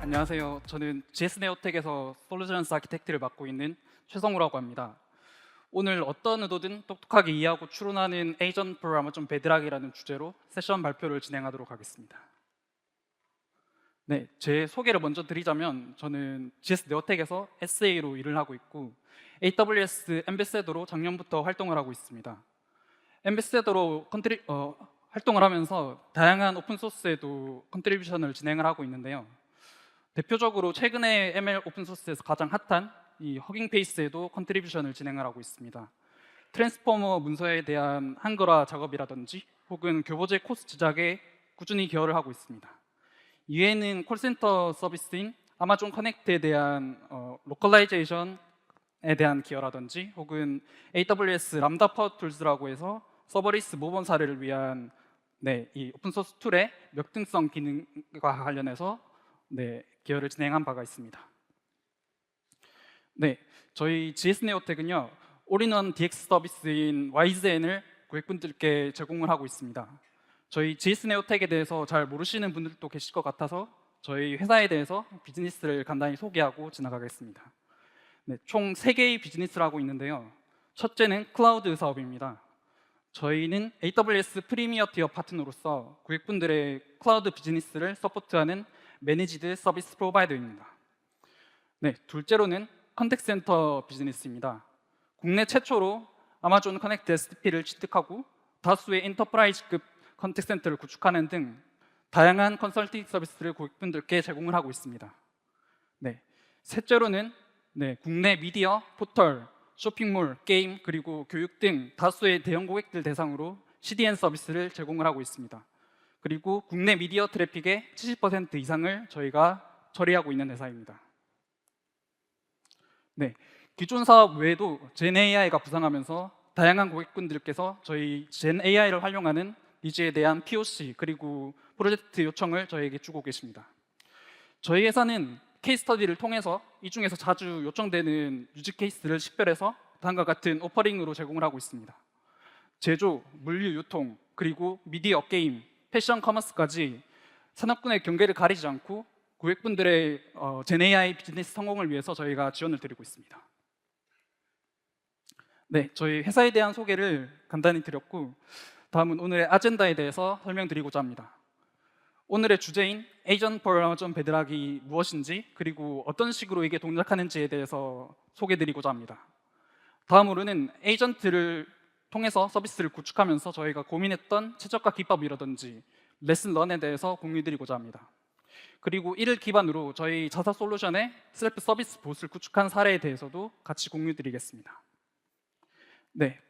안녕하세요. 저는 GS네오텍에서 솔루션스 아키텍트를 맡고 있는 최성우라고 합니다. 오늘 어떤 의도든 똑똑하게 이해하고 추론하는 에이전트 for 아마존 베드락이라는 주제로 세션 발표를 진행하도록 하겠습니다. 네, 제 소개를 먼저 드리자면 저는 GS네오텍에서 SA로 일을 하고 있고 AWS 앰베세더로 작년부터 활동을 하고 있습니다. 앰베세더로 활동을 하면서 다양한 오픈소스에도 컨트리뷰션을 진행을 하고 있는데요. 대표적으로 최근에 ML 오픈소스에서 가장 핫한 이 허깅페이스에도 컨트리뷰션을 진행을 하고 있습니다. 트랜스포머 문서에 대한 한글화 작업이라든지 혹은 교보제 코스 제작에 꾸준히 기여를 하고 있습니다. 이외에는 콜센터 서비스인 아마존 커넥트에 대한 로컬라이제이션에 대한 기여라든지 혹은 AWS 람다 파워 툴즈라고 해서 서버리스 모범 사례를 위한 이 오픈소스 툴의 역등성 기능과 관련해서 기여를 진행한 바가 있습니다. 저희 GS네오텍은요 올인원 DX 서비스인 YZN을 고객분들께 제공을 하고 있습니다. 저희 GS네오텍에 대해서 잘 모르시는 분들도 계실 것 같아서 저희 회사에 대해서 비즈니스를 간단히 소개하고 지나가겠습니다. 총 3개의 비즈니스를 하고 있는데요. 첫째는 클라우드 사업입니다. 저희는 AWS 프리미어 티어 파트너로서 고객분들의 클라우드 비즈니스를 서포트하는 매니지드 서비스 프로바이더입니다. 둘째로는 컨택트 센터 비즈니스입니다. 국내 최초로 아마존 커넥트 SDP를 취득하고 다수의 엔터프라이즈급 컨택트 센터를 구축하는 등 다양한 컨설팅 서비스를 고객분들께 제공을 하고 있습니다. 셋째로는 국내 미디어, 포털, 쇼핑몰, 게임, 그리고 교육 등 다수의 대형 고객들 대상으로 CDN 서비스를 제공을 하고 있습니다. 그리고 국내 미디어 트래픽의 70% 이상을 저희가 처리하고 있는 회사입니다. 기존 사업 외에도 젠AI가 부상하면서 다양한 고객분들께서 저희 젠AI를 활용하는 니즈에 대한 POC 그리고 프로젝트 요청을 저희에게 주고 계십니다. 저희 회사는 케이스 스터디를 통해서 이 중에서 자주 요청되는 유즈 케이스를 식별해서 다음과 같은 오퍼링으로 제공을 하고 있습니다. 제조, 물류, 유통, 그리고 미디어, 게임, 패션, 커머스까지 산업군의 경계를 가리지 않고 고객분들의 젠AI 비즈니스 성공을 위해서 저희가 지원을 드리고 있습니다. 저희 회사에 대한 소개를 간단히 드렸고 다음은 오늘의 아젠다에 대해서 설명드리고자 합니다. 오늘의 주제인 에이전트 for 아마존 베드락이 무엇인지 그리고 어떤 식으로 이게 동작하는지에 대해서 소개드리고자 합니다. 다음으로는 에이전트를 통해서 서비스를 구축하면서 저희가 고민했던 최적화 기법이라든지 레슨 런에 대해서 공유드리고자 합니다. 그리고 이를 기반으로 저희 자사 솔루션의 셀프 서비스 봇을 구축한 사례에 대해서도 같이 공유드리겠습니다.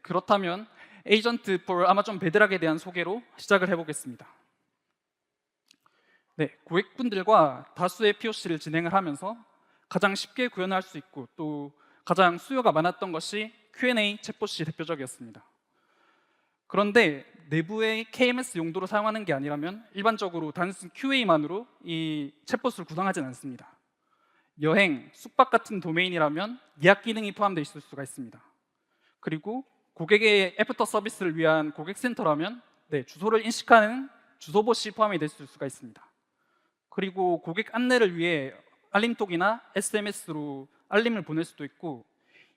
그렇다면 에이전트 for 아마존 베드락에 대한 소개로 시작을 해보겠습니다. 고객분들과 다수의 POC를 진행을 하면서 가장 쉽게 구현할 수 있고 또 가장 수요가 많았던 것이 Q&A 챗봇이 대표적이었습니다. 그런데 내부의 KMS 용도로 사용하는 게 아니라면 일반적으로 단순 QA만으로 이 챗봇을 구성하진 않습니다. 여행, 숙박 같은 도메인이라면 예약 기능이 포함되어 있을 수가 있습니다. 그리고 고객의 애프터 서비스를 위한 고객센터라면 주소를 인식하는 주소봇이 포함이 될 수가 있습니다. 그리고 고객 안내를 위해 알림톡이나 SMS로 알림을 보낼 수도 있고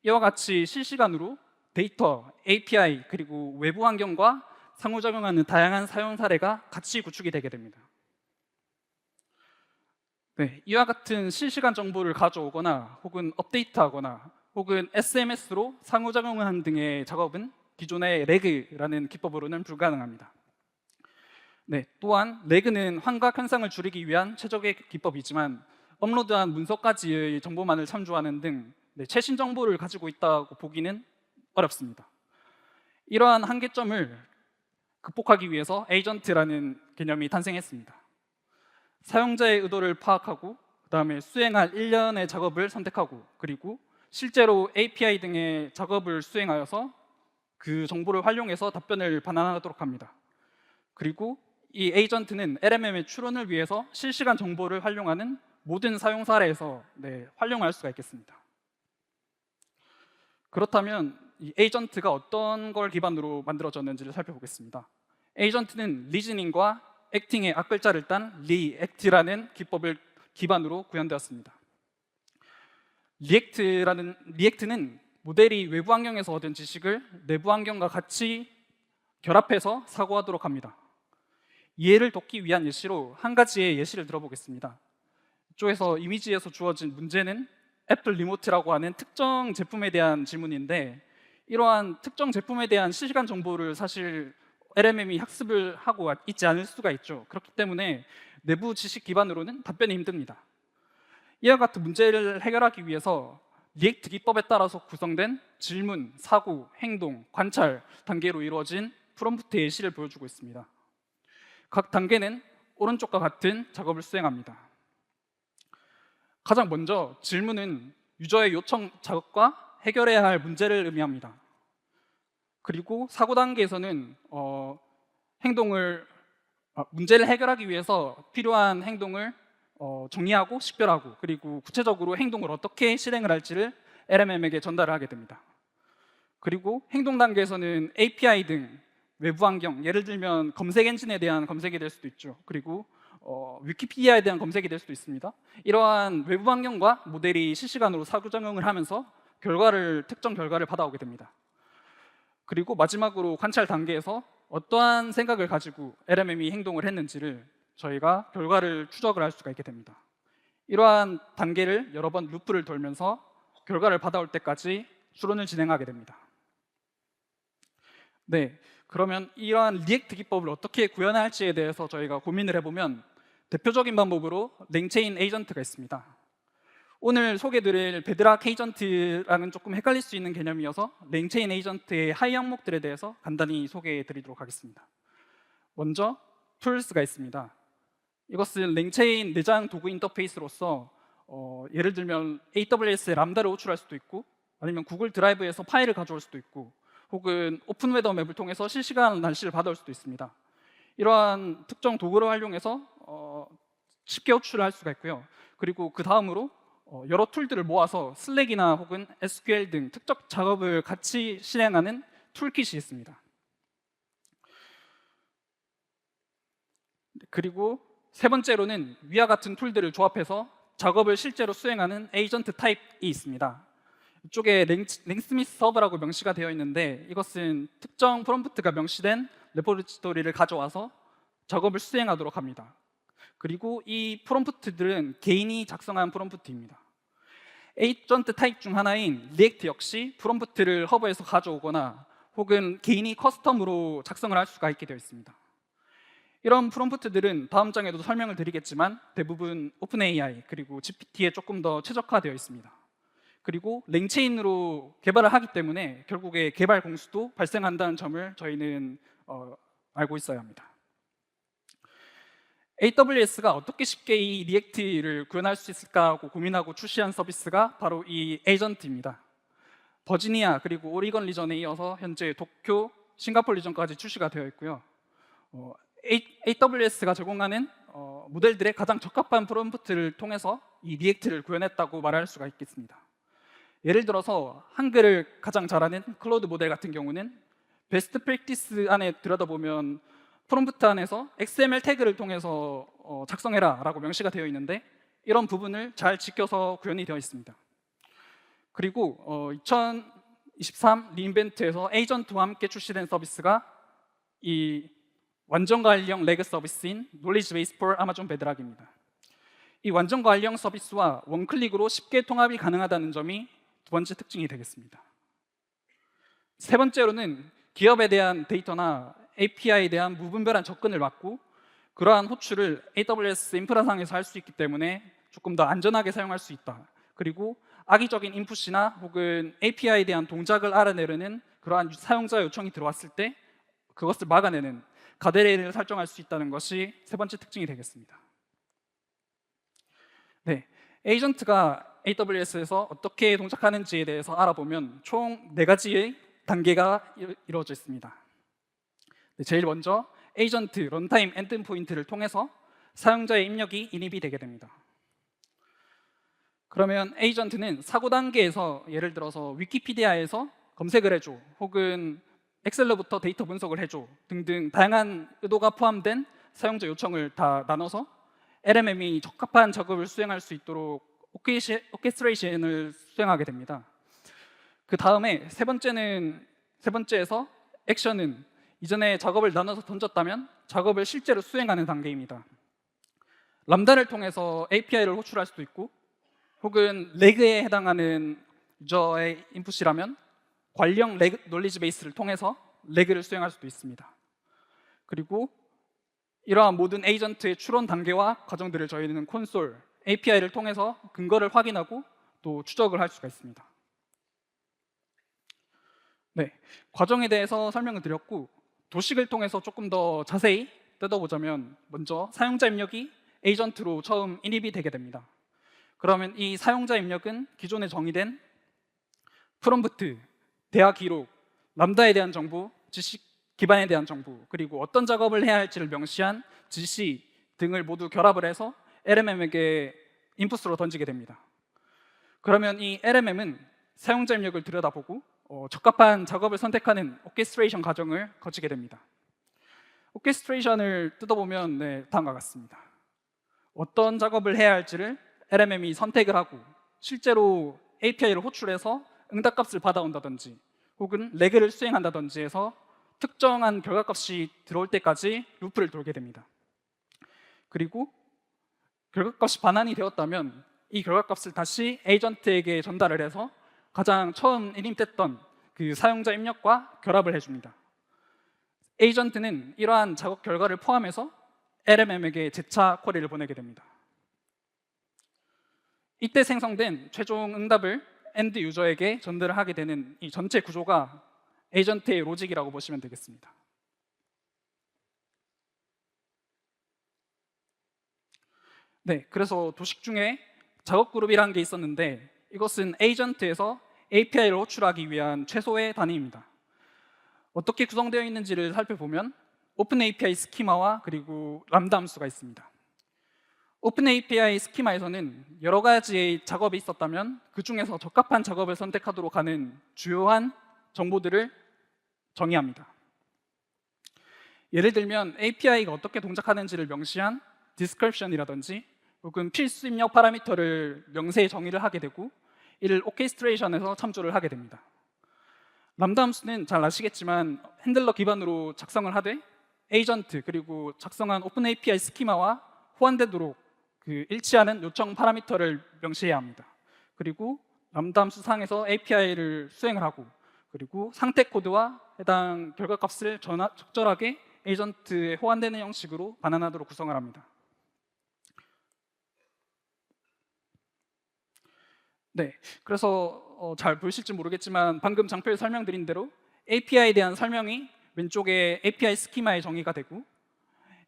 이와 같이 실시간으로 데이터, API 그리고 외부 환경과 상호작용하는 다양한 사용 사례가 같이 구축이 되게 됩니다. 이와 같은 실시간 정보를 가져오거나 혹은 업데이트하거나 혹은 SMS로 상호작용하는 등의 작업은 기존의 레그라는 기법으로는 불가능합니다. 또한 레그는 환각 현상을 줄이기 위한 최적의 기법이지만 업로드한 문서까지의 정보만을 참조하는 등 최신 정보를 가지고 있다고 보기는 어렵습니다. 이러한 한계점을 극복하기 위해서 에이전트라는 개념이 탄생했습니다. 사용자의 의도를 파악하고 그다음에 수행할 일련의 작업을 선택하고 그리고 실제로 API 등의 작업을 수행하여서 그 정보를 활용해서 답변을 반환하도록 합니다. 그리고 이 에이전트는 LMM의 추론을 위해서 실시간 정보를 활용하는 모든 사용 사례에서 활용할 수가 있겠습니다. 그렇다면 이 에이전트가 어떤 걸 기반으로 만들어졌는지를 살펴보겠습니다. 에이전트는 리즈닝과 액팅의 앞글자를 딴 리액트라는 기법을 기반으로 구현되었습니다. 리액트는 모델이 외부 환경에서 얻은 지식을 내부 환경과 같이 결합해서 사고하도록 합니다. 이해를 돕기 위한 예시로 한 가지의 예시를 들어보겠습니다. 이쪽에서 이미지에서 주어진 문제는 애플 리모트라고 하는 특정 제품에 대한 질문인데, 이러한 특정 제품에 대한 실시간 정보를 사실 LMM이 학습을 하고 있지 않을 수가 있죠. 그렇기 때문에 내부 지식 기반으로는 답변이 힘듭니다. 이와 같은 문제를 해결하기 위해서 리액트 기법에 따라서 구성된 질문, 사고, 행동, 관찰 단계로 이루어진 프롬프트 예시를 보여주고 있습니다. 각 단계는 오른쪽과 같은 작업을 수행합니다. 가장 먼저 질문은 유저의 요청 작업과 해결해야 할 문제를 의미합니다. 그리고 사고 단계에서는 문제를 해결하기 위해서 필요한 행동을 정리하고 식별하고, 그리고 구체적으로 행동을 어떻게 실행을 할지를 LMM에게 전달을 하게 됩니다. 그리고 행동 단계에서는 API 등 외부 환경, 예를 들면 검색 엔진에 대한 검색이 될 수도 있죠. 그리고 위키피디아에 대한 검색이 될 수도 있습니다. 이러한 외부 환경과 모델이 실시간으로 상호작용을 하면서 특정 결과를 받아오게 됩니다. 그리고 마지막으로 관찰 단계에서 어떠한 생각을 가지고 LMM이 행동을 했는지를 저희가 결과를 추적을 할 수가 있게 됩니다. 이러한 단계를 여러 번 루프를 돌면서 결과를 받아올 때까지 추론을 진행하게 됩니다. 네, 그러면 이러한 리액트 기법을 어떻게 구현할지에 대해서 저희가 고민을 해보면 대표적인 방법으로 랭체인 에이전트가 있습니다. 오늘 소개드릴 베드락 에이전트랑은 조금 헷갈릴 수 있는 개념이어서 랭체인 에이전트의 하위 항목들에 대해서 간단히 소개해 드리도록 하겠습니다. 먼저 툴스가 있습니다. 이것은 랭체인 내장 도구 인터페이스로서 예를 들면 AWS에 람다를 호출할 수도 있고, 아니면 구글 드라이브에서 파일을 가져올 수도 있고, 혹은 오픈 웨더 맵을 통해서 실시간 날씨를 받아올 수도 있습니다. 이러한 특정 도구를 활용해서 쉽게 호출을 할 수가 있고요. 그리고 그 다음으로 여러 툴들을 모아서 슬랙이나 혹은 SQL 등 특정 작업을 같이 실행하는 툴킷이 있습니다. 그리고 세 번째로는 위와 같은 툴들을 조합해서 작업을 실제로 수행하는 에이전트 타입이 있습니다. 이쪽에 랭스미스 서버라고 명시가 되어 있는데, 이것은 특정 프롬프트가 명시된 레포지토리를 가져와서 작업을 수행하도록 합니다. 그리고 이 프롬프트들은 개인이 작성한 프롬프트입니다. 에이전트 타입 중 하나인 리액트 역시 프롬프트를 허브에서 가져오거나 혹은 개인이 커스텀으로 작성을 할 수가 있게 되어 있습니다. 이런 프롬프트들은 다음 장에도 설명을 드리겠지만 대부분 오픈AI 그리고 GPT에 조금 더 최적화되어 있습니다. 그리고 랭체인으로 개발을 하기 때문에 결국에 개발 공수도 발생한다는 점을 저희는 알고 있어야 합니다. AWS가 어떻게 쉽게 이 리액트를 구현할 수 있을까 하고 고민하고 출시한 서비스가 바로 이 에이전트입니다. 버지니아 그리고 오리건 리전에 이어서 현재 도쿄, 싱가포르 리전까지 출시가 되어 있고요. AWS가 제공하는 모델들의 가장 적합한 프롬프트를 통해서 이 리액트를 구현했다고 말할 수가 있겠습니다. 예를 들어서 한글을 가장 잘하는 클로드 모델 같은 경우는 베스트 프랙티스 안에 들여다보면 프롬프트 안에서 XML 태그를 통해서 작성해라 라고 명시가 되어 있는데, 이런 부분을 잘 지켜서 구현이 되어 있습니다. 그리고 2023 리인벤트에서 에이전트와 함께 출시된 서비스가 이 완전 관리형 레그 서비스인 Knowledge Base for Amazon Bedrock입니다. 이 완전 관리형 서비스와 원클릭으로 쉽게 통합이 가능하다는 점이 두 번째 특징이 되겠습니다. 세 번째로는 기업에 대한 데이터나 API에 대한 무분별한 접근을 막고 그러한 호출을 AWS 인프라상에서 할 수 있기 때문에 조금 더 안전하게 사용할 수 있다. 그리고 악의적인 인풋이나 혹은 API에 대한 동작을 알아내려는 그러한 사용자 요청이 들어왔을 때 그것을 막아내는 가드레일을 설정할 수 있다는 것이 세 번째 특징이 되겠습니다. 네, 에이전트가 AWS에서 어떻게 동작하는지에 대해서 알아보면 총 4가지의 단계가 이루어져 있습니다. 네, 제일 먼저 에이전트 런타임 엔드 포인트를 통해서 사용자의 입력이 인입이 되게 됩니다. 그러면 에이전트는 사고 단계에서 예를 들어서 위키피디아에서 검색을 해줘, 혹은 엑셀로부터 데이터 분석을 해줘 등등 다양한 의도가 포함된 사용자 요청을 다 나눠서 LMM이 적합한 작업을 수행할 수 있도록 오케스트레이션을 수행하게 됩니다. 그 다음에 세 번째에서 액션은 이전에 작업을 나눠서 던졌다면 작업을 실제로 수행하는 단계입니다. 람다를 통해서 API를 호출할 수도 있고, 혹은 레그에 해당하는 유저의 인풋이라면 관리형 놀리지 베이스를 통해서 레그를 수행할 수도 있습니다. 그리고 이러한 모든 에이전트의 추론 단계와 과정들을 저희는 콘솔, API를 통해서 근거를 확인하고 또 추적을 할 수가 있습니다. 네, 과정에 대해서 설명을 드렸고, 도식을 통해서 조금 더 자세히 뜯어보자면 먼저 사용자 입력이 에이전트로 처음 인입이 되게 됩니다. 그러면 이 사용자 입력은 기존에 정의된 프롬프트, 대화 기록, 람다에 대한 정보, 지식 기반에 대한 정보, 그리고 어떤 작업을 해야 할지를 명시한 지시 등을 모두 결합을 해서 LMM에게 인풋으로 던지게 됩니다. 그러면 이 LMM은 사용자 입력을 들여다보고 적합한 작업을 선택하는 오케스트레이션 과정을 거치게 됩니다. 오케스트레이션을 뜯어보면 다음과 같습니다. 어떤 작업을 해야 할지를 LMM이 선택을 하고 실제로 API를 호출해서 응답값을 받아온다든지 혹은 레그를 수행한다든지 해서 특정한 결과값이 들어올 때까지 루프를 돌게 됩니다. 그리고 결과값이 반환이 되었다면 이 결과값을 다시 에이전트에게 전달을 해서 가장 처음 인입됐던 그 사용자 입력과 결합을 해줍니다. 에이전트는 이러한 작업 결과를 포함해서 LMM에게 재차 쿼리를 보내게 됩니다. 이때 생성된 최종 응답을 엔드 유저에게 전달을 하게 되는 이 전체 구조가 에이전트의 로직이라고 보시면 되겠습니다. 네, 그래서 도식 중에 작업 그룹이라는 게 있었는데 이것은 에이전트에서 API를 호출하기 위한 최소의 단위입니다. 어떻게 구성되어 있는지를 살펴보면 오픈 API 스키마와 그리고 람다 함수가 있습니다. 오픈 API 스키마에서는 여러 가지의 작업이 있었다면 그 중에서 적합한 작업을 선택하도록 하는 주요한 정보들을 정의합니다. 예를 들면 API가 어떻게 동작하는지를 명시한 description이라든지 혹은 필수 입력 파라미터를 명세히 정의를 하게 되고 이를 오케스트레이션에서 참조를 하게 됩니다. 람다 함수는 잘 아시겠지만 핸들러 기반으로 작성을 하되 에이전트 그리고 작성한 오픈 API 스키마와 호환되도록 일치하는 요청 파라미터를 명시해야 합니다. 그리고 람다 함수 상에서 API를 수행을 하고 그리고 상태 코드와 해당 결과값을 적절하게 에이전트에 호환되는 형식으로 반환하도록 구성을 합니다. 네, 그래서 잘 보이실지 모르겠지만 방금 장표에 설명드린 대로 API에 대한 설명이 왼쪽에 API 스키마에 정의가 되고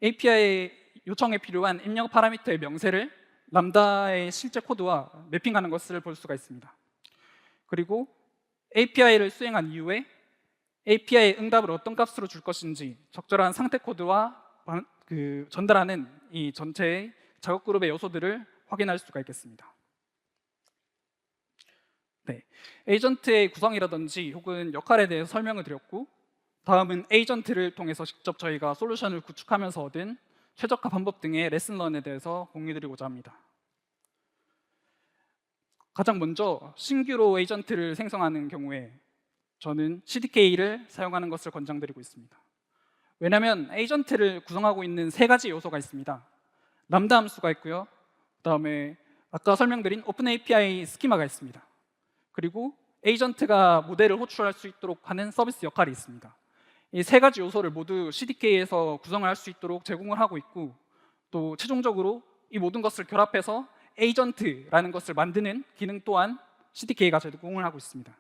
API 요청에 필요한 입력 파라미터의 명세를 람다의 실제 코드와 매핑하는 것을 볼 수가 있습니다. 그리고 API를 수행한 이후에 API의 응답을 어떤 값으로 줄 것인지 적절한 상태 코드와 전달하는 이 전체의 작업 그룹의 요소들을 확인할 수가 있겠습니다. 네, 에이전트의 구성이라든지 혹은 역할에 대해서 설명을 드렸고 다음은 에이전트를 통해서 직접 저희가 솔루션을 구축하면서 얻은 최적화 방법 등의 레슨런에 대해서 공유드리고자 합니다. 가장 먼저 신규로 에이전트를 생성하는 경우에 저는 CDK를 사용하는 것을 권장드리고 있습니다. 왜냐하면 에이전트를 구성하고 있는 세 가지 요소가 있습니다. 람다 함수가 있고요. 그다음에 아까 설명드린 오픈 API 스키마가 있습니다. 그리고 에이전트가 모델을 호출할 수 있도록 하는 서비스 역할이 있습니다. 이 세 가지 요소를 모두 CDK에서 구성을 할 수 있도록 제공을 하고 있고 또 최종적으로 이 모든 것을 결합해서 에이전트라는 것을 만드는 기능 또한 CDK가 제공을 하고 있습니다.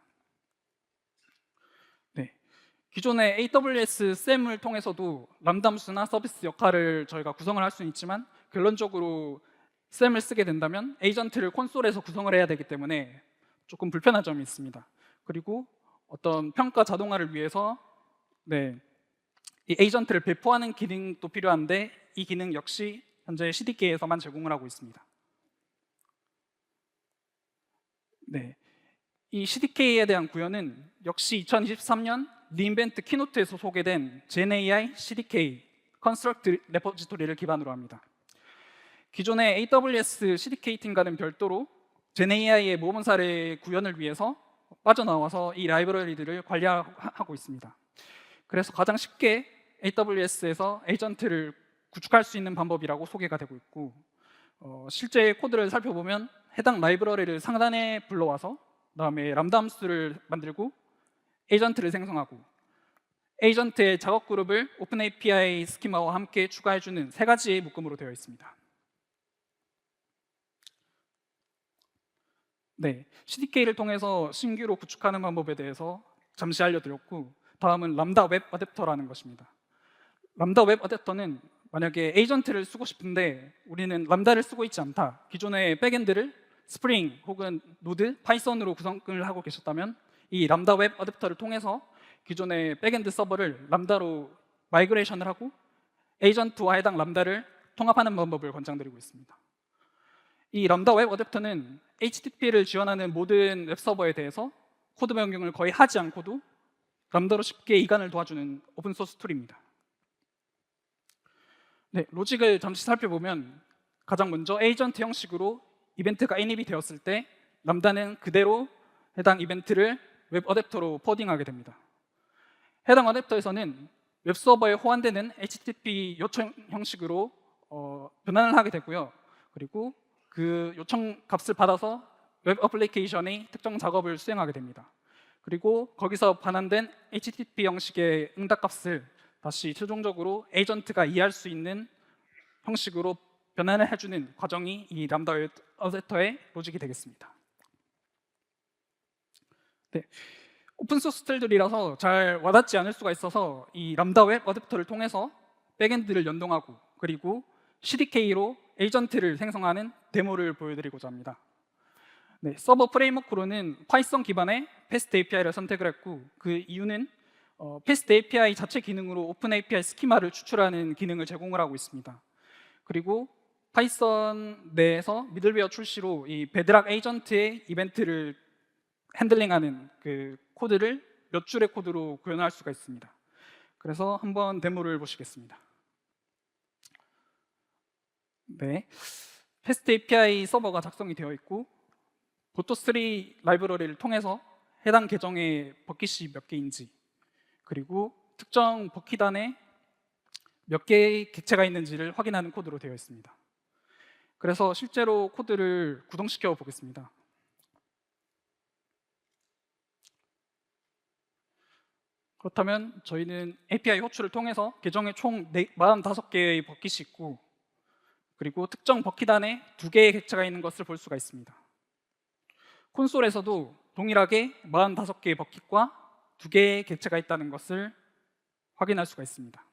네, 기존의 AWS SAM을 통해서도 람다 함수나 서비스 역할을 저희가 구성을 할 수는 있지만 결론적으로 SAM을 쓰게 된다면 에이전트를 콘솔에서 구성을 해야 되기 때문에 조금 불편한 점이 있습니다. 그리고 어떤 평가 자동화를 위해서 이 에이전트를 배포하는 기능도 필요한데 이 기능 역시 현재 CDK에서만 제공을 하고 있습니다. 네, 이 CDK에 대한 구현은 역시 2023년 리인벤트 키노트에서 소개된 GenAI CDK 컨스트럭트 레포지토리를 기반으로 합니다. 기존의 AWS CDK 팀과는 별도로 GenAI의 모범 사례 구현을 위해서 빠져나와서 이 라이브러리들을 관리하고 있습니다. 그래서 가장 쉽게 AWS에서 에이전트를 구축할 수 있는 방법이라고 소개가 되고 있고, 실제 코드를 살펴보면 해당 라이브러리를 상단에 불러와서 그다음에 람다 함수를 만들고 에이전트를 생성하고 에이전트의 작업 그룹을 오픈 API 스키마와 함께 추가해주는 세 가지의 묶음으로 되어 있습니다. 네, CDK를 통해서 신규로 구축하는 방법에 대해서 잠시 알려드렸고, 다음은 람다 웹 어댑터라는 것입니다. 람다 웹 어댑터는 만약에 에이전트를 쓰고 싶은데 우리는 람다를 쓰고 있지 않다, 기존의 백엔드를 스프링 혹은 노드, 파이썬으로 구성을 하고 계셨다면 이 람다 웹 어댑터를 통해서 기존의 백엔드 서버를 람다로 마이그레이션을 하고 에이전트와 해당 람다를 통합하는 방법을 권장드리고 있습니다. 이 람다 웹 어댑터는 HTTP를 지원하는 모든 웹서버에 대해서 코드 변경을 거의 하지 않고도 람다로 쉽게 이관을 도와주는 오픈소스 툴입니다. 네, 로직을 잠시 살펴보면 가장 먼저 에이전트 형식으로 이벤트가 인입이 되었을 때 람다는 그대로 해당 이벤트를 웹 어댑터로 포딩하게 됩니다. 해당 어댑터에서는 웹서버에 호환되는 HTTP 요청 형식으로 변환을 하게 되고요. 그리고 그 요청 값을 받아서 웹 어플리케이션의 특정 작업을 수행하게 됩니다. 그리고 거기서 반환된 HTTP 형식의 응답 값을 다시 최종적으로 에이전트가 이해할 수 있는 형식으로 변환을 해주는 과정이 이 람다 웹 어댑터의 로직이 되겠습니다. 네, 오픈소스 툴들이라서 잘 와닿지 않을 수가 있어서 이 람다 웹 어댑터를 통해서 백엔드를 연동하고 그리고 CDK로 에이전트를 생성하는 데모를 보여드리고자 합니다. 네, 서버 프레임워크로는 파이썬 기반의 패스트 API를 선택을 했고, 그 이유는 패스트 API 자체 기능으로 오픈 API 스키마를 추출하는 기능을 제공을 하고 있습니다. 그리고 파이썬 내에서 미들웨어 출시로 이 베드락 에이전트의 이벤트를 핸들링하는 그 코드를 몇 줄의 코드로 구현할 수가 있습니다. 그래서 한번 데모를 보시겠습니다. 네, 패스트 API 서버가 작성이 되어 있고 보토3 라이브러리를 통해서 해당 계정에 버킷이 몇 개인지 그리고 특정 버킷 안에 몇 개의 객체가 있는지를 확인하는 코드로 되어 있습니다. 그래서 실제로 코드를 구동시켜 보겠습니다. 그렇다면 저희는 API 호출을 통해서 계정에 총 45개의 버킷이 있고 그리고 특정 버킷 안에 2개의 객체가 있는 것을 볼 수가 있습니다. 콘솔에서도 동일하게 45개의 버킷과 2개의 객체가 있다는 것을 확인할 수가 있습니다.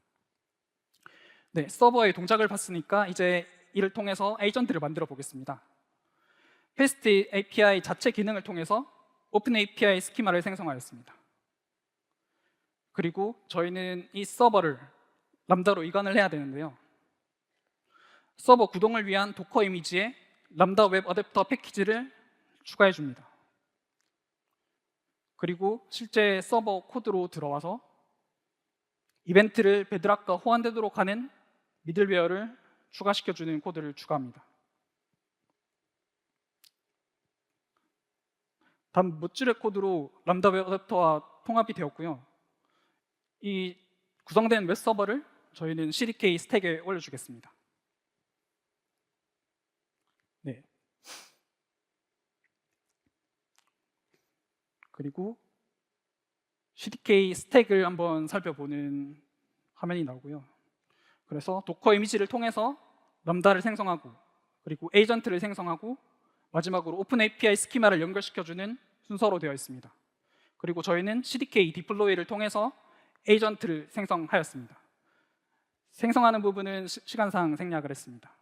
네, 서버의 동작을 봤으니까 이제 이를 통해서 에이전트를 만들어 보겠습니다. 패스트 API 자체 기능을 통해서 오픈 API 스키마를 생성하였습니다. 그리고 저희는 이 서버를 람다로 이관을 해야 되는데요. 서버 구동을 위한 도커 이미지에 람다 웹 어댑터 패키지를 추가해 줍니다. 그리고 실제 서버 코드로 들어와서 이벤트를 베드락과 호환되도록 하는 미들웨어를 추가시켜주는 코드를 추가합니다. 단 몇 줄의 코드로 람다 웹 어댑터와 통합이 되었고요. 이 구성된 웹 서버를 저희는 CDK 스택에 올려주겠습니다. 네. 그리고 CDK 스택을 한번 살펴보는 화면이 나오고요. 그래서 도커 이미지를 통해서 람다를 생성하고 그리고 에이전트를 생성하고 마지막으로 오픈 API 스키마를 연결시켜주는 순서로 되어 있습니다. 그리고 저희는 CDK 디플로이를 통해서 에이전트를 생성하였습니다. 생성하는 부분은 시간상 생략을 했습니다.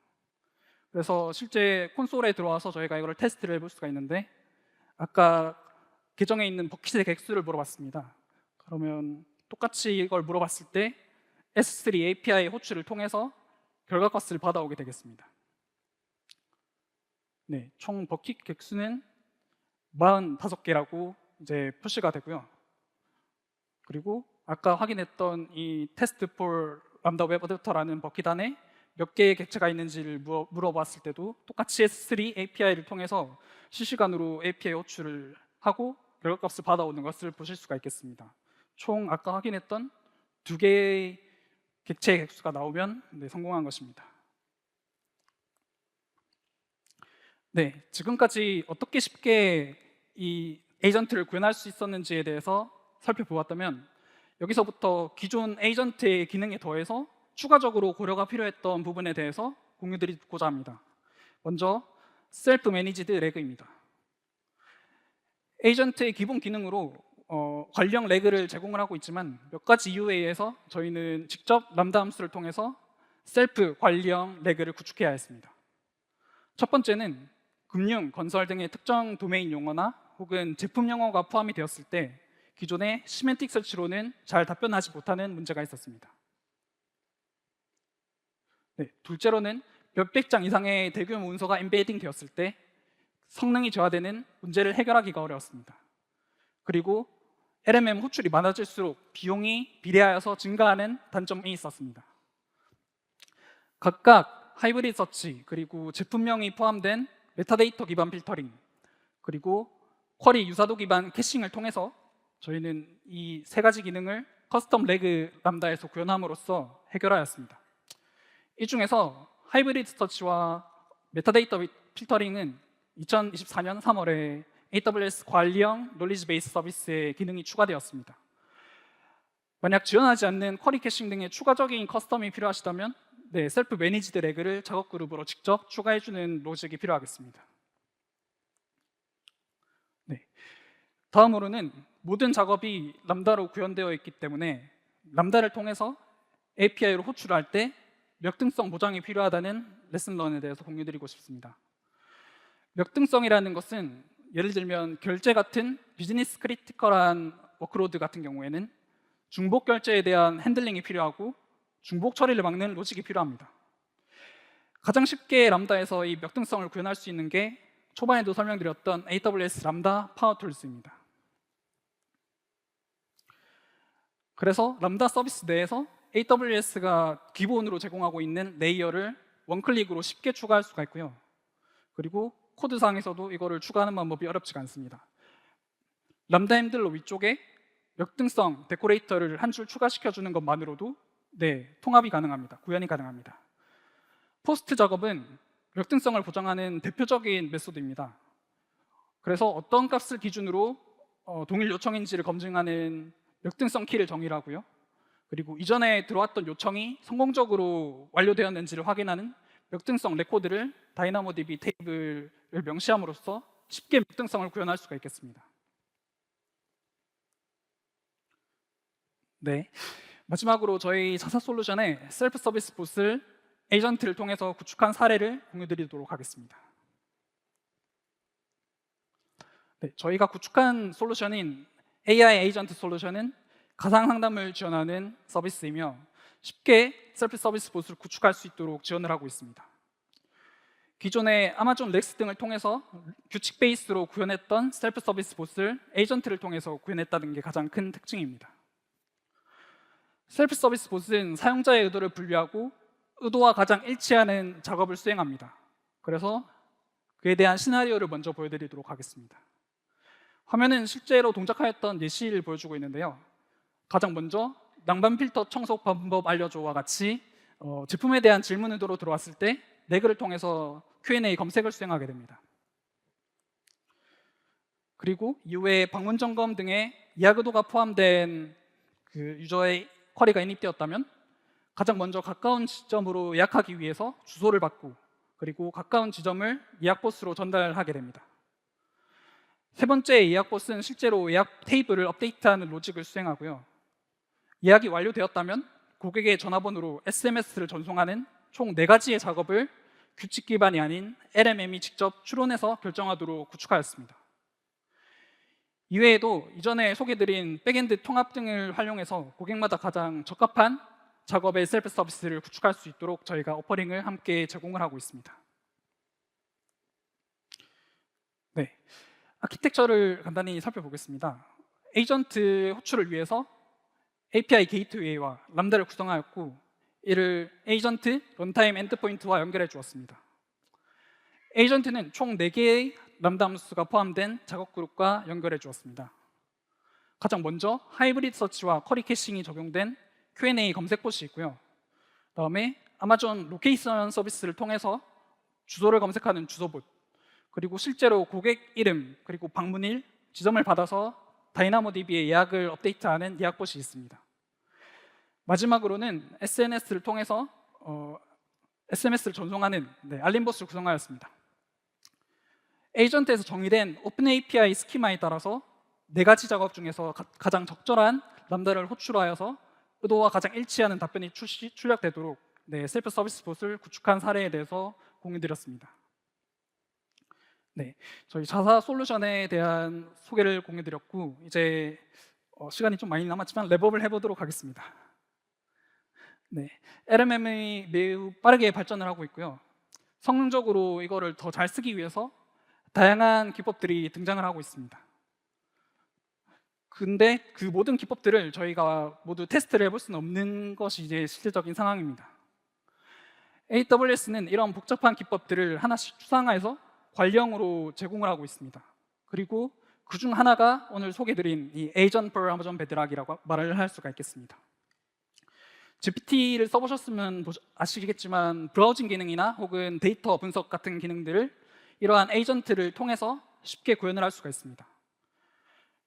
그래서 실제 콘솔에 들어와서 저희가 이걸 테스트를 해볼 수가 있는데 아까 계정에 있는 버킷의 개수를 물어봤습니다. 그러면 똑같이 이걸 물어봤을 때 S3 API 호출을 통해서 결과 값을 받아오게 되겠습니다. 네, 총 버킷 개수는 45개라고 이제 표시가 되고요. 그리고 아까 확인했던 이 테스트 for 람다 웹 어댑터라는 버킷 안에 몇 개의 객체가 있는지를 물어봤을 때도 똑같이 S3 API를 통해서 실시간으로 API 호출을 하고 결과값을 받아오는 것을 보실 수가 있겠습니다. 총 아까 확인했던 2개의 객체의 개수가 나오면 성공한 것입니다. 네, 지금까지 어떻게 쉽게 이 에이전트를 구현할 수 있었는지에 대해서 살펴보았다면, 여기서부터 기존 에이전트의 기능에 더해서 추가적으로 고려가 필요했던 부분에 대해서 공유드리고자 합니다. 먼저 셀프 매니지드 레그입니다. 에이전트의 기본 기능으로 관리형 레그를 제공을 하고 있지만, 몇 가지 이유에 의해서 저희는 직접 람다 함수를 통해서 셀프 관리형 레그를 구축해야 했습니다. 첫 번째는 금융, 건설 등의 특정 도메인 용어나 혹은 제품 용어가 포함이 되었을 때 기존의 시멘틱 설치로는 잘 답변하지 못하는 문제가 있었습니다. 네, 둘째로는 몇백 장 이상의 대규모 문서가 엠베딩 되었을 때 성능이 저하되는 문제를 해결하기가 어려웠습니다. 그리고 LMM 호출이 많아질수록 비용이 비례하여서 증가하는 단점이 있었습니다. 각각 하이브리드 서치, 그리고 제품명이 포함된 메타데이터 기반 필터링, 그리고 쿼리 유사도 기반 캐싱을 통해서 저희는 이 3가지 기능을 커스텀 레그 람다에서 구현함으로써 해결하였습니다. 이 중에서 하이브리드 서치와 메타데이터 필터링은 2024년 3월에 AWS 관리형 놀리지 베이스 서비스의 기능이 추가되었습니다. 만약 지원하지 않는 쿼리 캐싱 등의 추가적인 커스텀이 필요하시다면 셀프 매니지드 레그를 작업 그룹으로 직접 추가해주는 로직이 필요하겠습니다. 다음으로는 모든 작업이 람다로 구현되어 있기 때문에 람다를 통해서 API로 호출할 때 역등성 보장이 필요하다는 레슨런에 대해서 공유드리고 싶습니다. 역등성이라는 것은 예를 들면 결제 같은 비즈니스 크리티컬한 워크로드 같은 경우에는 중복 결제에 대한 핸들링이 필요하고 중복 처리를 막는 로직이 필요합니다. 가장 쉽게 람다에서 이 역등성을 구현할 수 있는 게 초반에도 설명드렸던 AWS 람다 파워 툴스입니다. 그래서 람다 서비스 내에서 AWS가 기본으로 제공하고 있는 레이어를 원클릭으로 쉽게 추가할 수가 있고요. 그리고 코드상에서도 이거를 추가하는 방법이 어렵지가 않습니다. 람다 핸들러 위쪽에 역등성 데코레이터를 한 줄 추가시켜주는 것만으로도 통합이 가능합니다. 구현이 가능합니다. 포스트 작업은 역등성을 보장하는 대표적인 메소드입니다. 그래서 어떤 값을 기준으로 동일 요청인지를 검증하는 역등성 키를 정의를 하고요. 그리고 이전에 들어왔던 요청이 성공적으로 완료되었는지를 확인하는 역등성 레코드를 다이나모DB 테이블을 명시함으로써 쉽게 역등성을 구현할 수가 있겠습니다. 마지막으로 저희 자사 솔루션의 셀프 서비스 봇을 에이전트를 통해서 구축한 사례를 공유드리도록 하겠습니다. 저희가 구축한 솔루션인 AI 에이전트 솔루션은 가상 상담을 지원하는 서비스이며 쉽게 셀프 서비스 봇을 구축할 수 있도록 지원을 하고 있습니다. 기존의 아마존 렉스 등을 통해서 규칙 베이스로 구현했던 셀프 서비스 봇을 에이전트를 통해서 구현했다는 게 가장 큰 특징입니다. 셀프 서비스 봇은 사용자의 의도를 분류하고 의도와 가장 일치하는 작업을 수행합니다. 그래서 그에 대한 시나리오를 먼저 보여드리도록 하겠습니다. 화면은 실제로 동작하였던 예시를 보여주고 있는데요. 가장 먼저 낭반 필터 청소 방법 알려줘와 같이 제품에 대한 질문 의도로 들어왔을 때 레그를 통해서 Q&A 검색을 수행하게 됩니다. 그리고 이후에 방문 점검 등의 예약 의도가 포함된 그 유저의 쿼리가 인입되었다면 가장 먼저 가까운 지점으로 예약하기 위해서 주소를 받고 그리고 가까운 지점을 예약 보스로 전달하게 됩니다. 세 번째 예약 보스는 실제로 예약 테이블을 업데이트하는 로직을 수행하고요. 예약이 완료되었다면 고객의 전화번호로 SMS를 전송하는 총 4가지의 작업을 규칙 기반이 아닌 LMM이 직접 추론해서 결정하도록 구축하였습니다. 이외에도 이전에 소개드린 백엔드 통합 등을 활용해서 고객마다 가장 적합한 작업의 셀프 서비스를 구축할 수 있도록 저희가 오퍼링을 함께 제공을 하고 있습니다. 아키텍처를 간단히 살펴보겠습니다. 에이전트 호출을 위해서 API 게이트웨이와 람다를 구성하였고 이를 에이전트, 런타임 엔드포인트와 연결해 주었습니다. 에이전트는 총 4개의 람다 함수가 포함된 작업 그룹과 연결해 주었습니다. 가장 먼저 하이브리드 서치와 쿼리 캐싱이 적용된 Q&A 검색 봇이 있고요. 그다음에 아마존 로케이션 서비스를 통해서 주소를 검색하는 주소봇, 그리고 실제로 고객 이름 그리고 방문일, 지점을 받아서 다이나모DB의 예약을 업데이트하는 예약봇이 있습니다. 마지막으로는 SNS를 통해서 SMS를 전송하는 알림봇을 구성하였습니다. 에이전트에서 정의된 오픈 API 스키마에 따라서 4가지 작업 중에서 가장 적절한 람다를 호출하여서 의도와 가장 일치하는 답변이 출력되도록 셀프 서비스 봇을 구축한 사례에 대해서 공유드렸습니다. 저희 자사 솔루션에 대한 소개를 공유드렸고, 이제 시간이 좀 많이 남았지만 랩업을 해보도록 하겠습니다. LMM이 매우 빠르게 발전을 하고 있고요. 성능적으로 이거를 더 잘 쓰기 위해서 다양한 기법들이 등장을 하고 있습니다. 근데 그 모든 기법들을 저희가 모두 테스트를 해볼 수는 없는 것이 이제 실질적인 상황입니다. AWS는 이런 복잡한 기법들을 하나씩 추상화해서 관리형으로 제공을 하고 있습니다. 그리고 그중 하나가 오늘 소개드린 이 Agent for Amazon Bedrock이라고 말을 할 수가 있겠습니다. GPT를 써보셨으면 아시겠지만 브라우징 기능이나 혹은 데이터 분석 같은 기능들을 이러한 에이전트를 통해서 쉽게 구현을 할 수가 있습니다.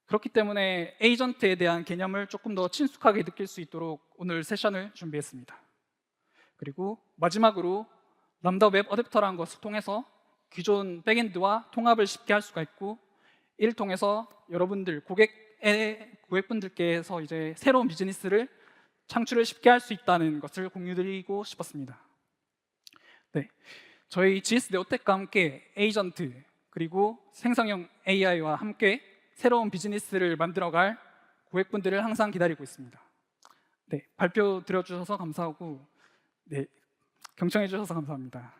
그렇기 때문에 에이전트에 대한 개념을 조금 더 친숙하게 느낄 수 있도록 오늘 세션을 준비했습니다. 그리고 마지막으로 람다 웹 어댑터라는 것을 통해서 기존 백엔드와 통합을 쉽게 할 수가 있고, 이를 통해서 여러분들 고객분들께서 이제 새로운 비즈니스를 창출을 쉽게 할 수 있다는 것을 공유드리고 싶었습니다. 저희 GS 네오텍과 함께 에이전트 그리고 생성형 AI와 함께 새로운 비즈니스를 만들어갈 고객분들을 항상 기다리고 있습니다. 발표 들어주셔서 감사하고 경청해 주셔서 감사합니다.